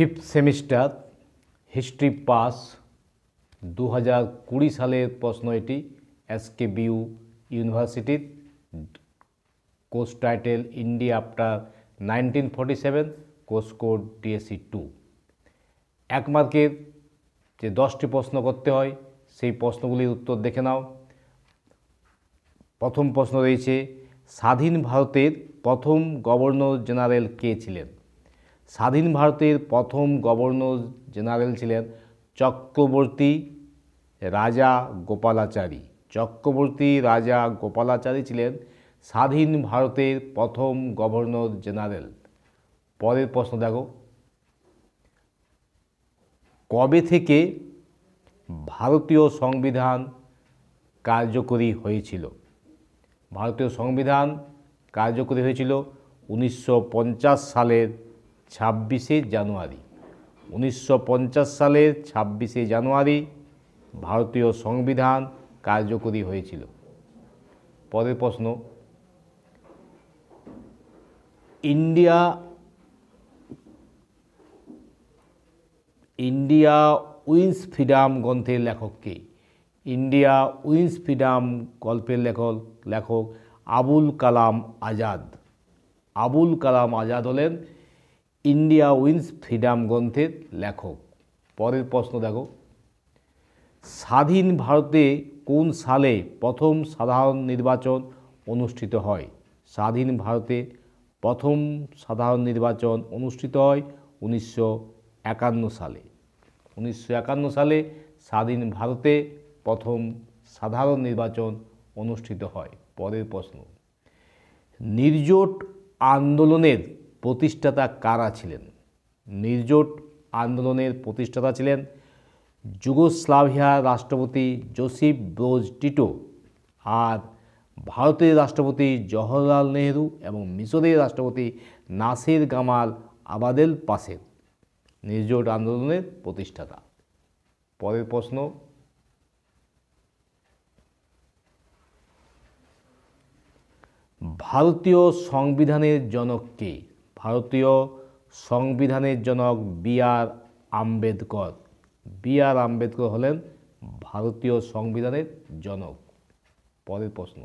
Fifth semester history pass 2020 সালের প্রশ্ন। এটি SKBU ইউনিভার্সিটির, course title India after 1947, course code DSC 2। 1 মার্কের যে 10টি প্রশ্ন করতে হয় সেই প্রশ্নগুলির উত্তর দেখে নাও। প্রথম প্রশ্ন রয়েছে, স্বাধীন ভারতের প্রথম গভর্নর জেনারেল কে ছিলেন? স্বাধীন ভারতের প্রথম গভর্নর জেনারেল ছিলেন চক্রবর্তী রাজা গোপালাচারী। চক্রবর্তী রাজা গোপালাচারী ছিলেন স্বাধীন ভারতের প্রথম গভর্নর জেনারেল। পরের প্রশ্ন দেখো, কবে থেকে ভারতীয় সংবিধান কার্যকরী হয়েছিল? ভারতীয় সংবিধান কার্যকরী হয়েছিল 1950 সালের 26শে জানুয়ারি। 1950 সালের 26শে জানুয়ারি ভারতীয় সংবিধান কার্যকরী হয়েছিল। পরের প্রশ্ন, ইন্ডিয়া উইন্স ফ্রিডম গ্রন্থের লেখক কে? ইন্ডিয়া উইন্স ফ্রিডম গল্পের লেখক আবুল কালাম আজাদ। আবুল কালাম আজাদ হলেন ইন্ডিয়া উইন্স ফ্রিডম গ্রন্থের লেখক। পরের প্রশ্ন দেখো, স্বাধীন ভারতে কোন সালে প্রথম সাধারণ নির্বাচন অনুষ্ঠিত হয়? স্বাধীন ভারতে প্রথম সাধারণ নির্বাচন অনুষ্ঠিত হয় 1951 সালে। 1951 সালে স্বাধীন ভারতে প্রথম সাধারণ নির্বাচন অনুষ্ঠিত হয়। পরের প্রশ্ন, নির্জোট আন্দোলনের প্রতিষ্ঠাতা কারা ছিলেন? নির্জোট আন্দোলনের প্রতিষ্ঠাতা ছিলেন যুগোস্লাভিয়ার রাষ্ট্রপতি জোসেফ ব্রোজ টিটো, আর ভারতের রাষ্ট্রপতি জওহরলাল নেহরু এবং মিশরের রাষ্ট্রপতি নাসির গামাল আবাদেল পাশের নির্জোট আন্দোলনের প্রতিষ্ঠাতা। পরের প্রশ্ন, ভারতীয় সংবিধানের জনক কে? ভারতীয় সংবিধানের জনক B.R. আম্বেদকর। B.R. আম্বেদকর হলেন ভারতীয় সংবিধানের জনক। পরের প্রশ্ন,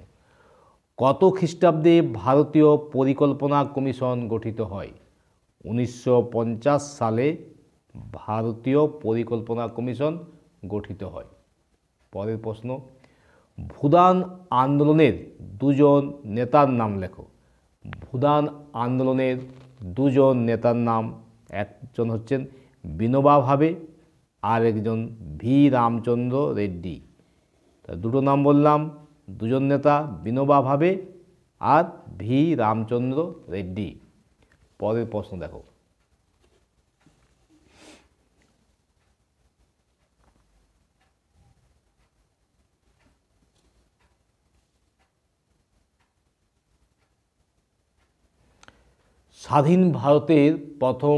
কত খ্রিস্টাব্দে ভারতীয় পরিকল্পনা কমিশন গঠিত হয়? 1950 সালে ভারতীয় পরিকল্পনা কমিশন গঠিত হয়। পরের প্রশ্ন, ভুদান আন্দোলনের দুজন নেতার নাম লেখো। ভুদান আন্দোলনের দুজন নেতার নাম, একজন হচ্ছেন বিনোবা ভাবে আর একজন ভি রামচন্দ্র রেড্ডি। দুটো নাম বললাম, দুজন নেতা বিনোবা ভাবে আর ভি রামচন্দ্র রেড্ডি। পরের প্রশ্ন দেখো, স্বাধীন ভারতের প্রথম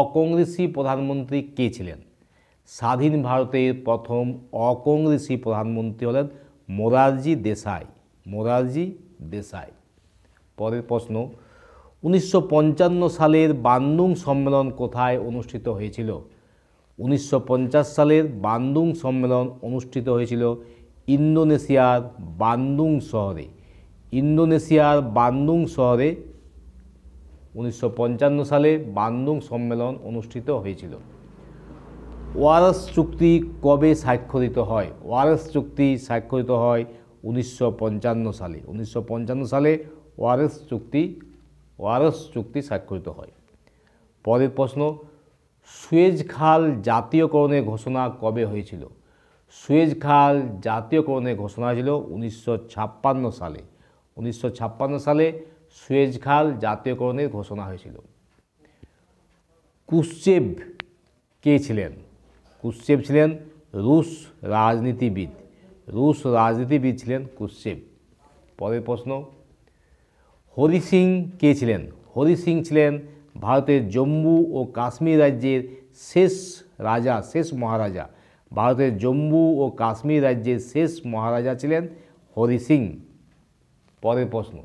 অকংগ্রেসি প্রধানমন্ত্রী কে ছিলেন? স্বাধীন ভারতের প্রথম অকংগ্রেসি প্রধানমন্ত্রী হলেন মোরারজি দেশাই। মোরারজি দেশাই। পরের প্রশ্ন, 1955 সালের বান্ডুং সম্মেলন কোথায় অনুষ্ঠিত হয়েছিল? 1950 সালের বান্ডুং সম্মেলন অনুষ্ঠিত হয়েছিল ইন্দোনেশিয়ার বান্ডুং শহরে। ইন্দোনেশিয়ার বান্ডুং শহরে 1955 সালে বান্ডুং সম্মেলন অনুষ্ঠিত হয়েছিল। ওয়ারস চুক্তি কবে স্বাক্ষরিত হয়? ওয়ারস চুক্তি স্বাক্ষরিত হয় 1955 সালে। 1955 সালে ওয়ারস চুক্তি স্বাক্ষরিত হয়। পরের প্রশ্ন, সুয়েজ খাল জাতীয়করণের ঘোষণা কবে হয়েছিল? সুয়েজ খাল জাতীয়করণের ঘোষণা হয়েছিল 1956 সালে। 1956 সালে সুয়েজ খাল জাতীয়করণের ঘোষণা হয়েছিল। ক্রুশ্চেভ কে ছিলেন? ক্রুশ্চেভ ছিলেন রুশ রাজনীতিবিদ। রুশ রাজনীতিবিদ ছিলেন ক্রুশ্চেভ। পরের প্রশ্ন, হরি সিং কে ছিলেন? হরি সিং ছিলেন ভারতের জম্মু ও কাশ্মীর রাজ্যের শেষ রাজা, শেষ মহারাজা। ভারতের জম্মু ও কাশ্মীর রাজ্যের শেষ মহারাজা ছিলেন হরি সিং। পরের প্রশ্ন,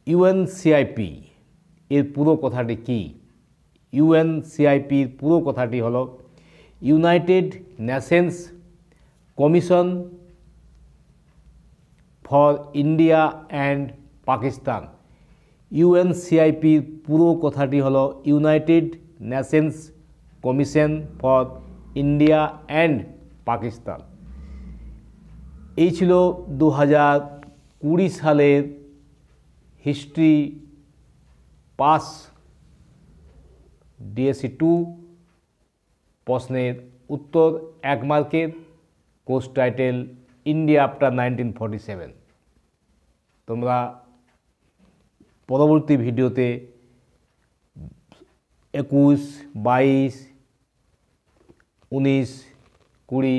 UNCIP এর পুরো কথাটি কি? ইউএনসিআইপির পুরো কথাটি হলো united nations commission for India and Pakistan. ইউএনসিআইপির পুরো কথাটি হলো united nations commission for India and Pakistan. এই ছিল 2020 সালের হিস্ট্রি পাস ডিএসসি 2 প্রশ্নের উত্তর 1 মার্কের, কোর্স টাইটেল ইন্ডিয়া আফটার 1947। তোমরা পরবর্তী ভিডিওতে 21, 22, 19, 20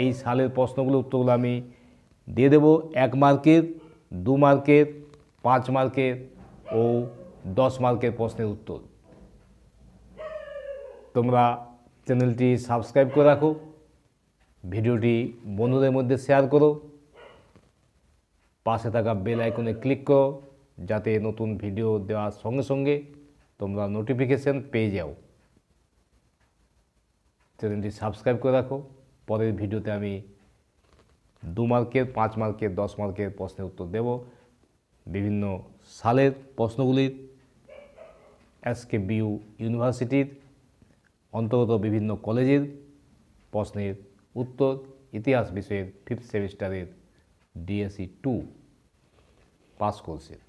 এই সালের প্রশ্নগুলো উত্তরগুলো আমি দিয়ে দেব 1 মার্কের, 2 মার্কের, 5 মার্কের ও 10 মার্কের প্রশ্নের উত্তর। তোমরা চ্যানেলটি সাবস্ক্রাইব করে রাখো, ভিডিওটি বন্ধুদের মধ্যে শেয়ার করো, পাশে থাকা বেল আইকনে ক্লিক করো যাতে নতুন ভিডিও দেওয়ার সঙ্গে সঙ্গে তোমরা নোটিফিকেশন পেয়ে যাও। চ্যানেলটি সাবস্ক্রাইব করে রাখো। পরের ভিডিওতে আমি 2 মার্কের, 5 মার্কের, 10 মার্কের প্রশ্নের উত্তর দেব। বিভিন্ন সালের প্রশ্নগুলির এসকেবিইউ ইউনিভার্সিটির অন্তর্গত বিভিন্ন কলেজের প্রশ্নের উত্তর ইতিহাস বিষয়ের 5th সেমিস্টারের ডিএসসি 2 পাস কোর্সের।